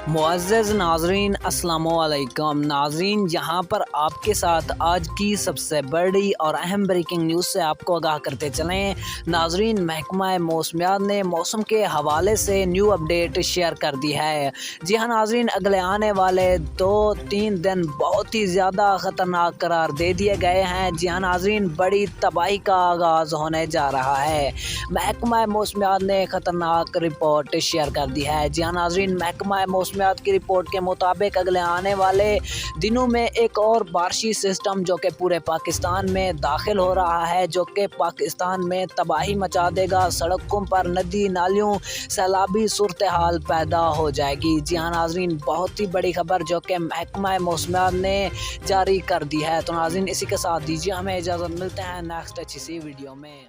معزز ناظرین السلام علیکم ناظرین، یہاں پر آپ کے ساتھ آج کی سب سے بڑی اور اہم بریکنگ نیوز سے آپ کو آگاہ کرتے چلیں۔ ناظرین، محکمہ موسمیات نے موسم کے حوالے سے نیو اپڈیٹ شیئر کر دی ہے۔ جی ہاں ناظرین، اگلے آنے والے 2-3 دن بہت ہی زیادہ خطرناک قرار دے دیے گئے ہیں۔ جی ہاں ناظرین، بڑی تباہی کا آغاز ہونے جا رہا ہے۔ محکمہ موسمیات نے خطرناک رپورٹ شیئر کر دی ہے۔ جی ہاں ناظرین، محکمہ موسمیات کی رپورٹ کے مطابق اگلے آنے والے دنوں میں ایک اور بارشی سسٹم جو کہ پورے پاکستان میں داخل ہو رہا ہے، جو کہ پاکستان میں تباہی مچا دے گا۔ سڑکوں پر ندی نالیوں سیلابی صورتحال پیدا ہو جائے گی۔ جی ہاں ناظرین، بہت ہی بڑی خبر جو کہ محکمہ موسمیات نے جاری کر دی ہے۔ تو ناظرین، اسی کے ساتھ دیجیے ہمیں اجازت، ملتے ہیں نیکسٹ اچھی سی ویڈیو میں۔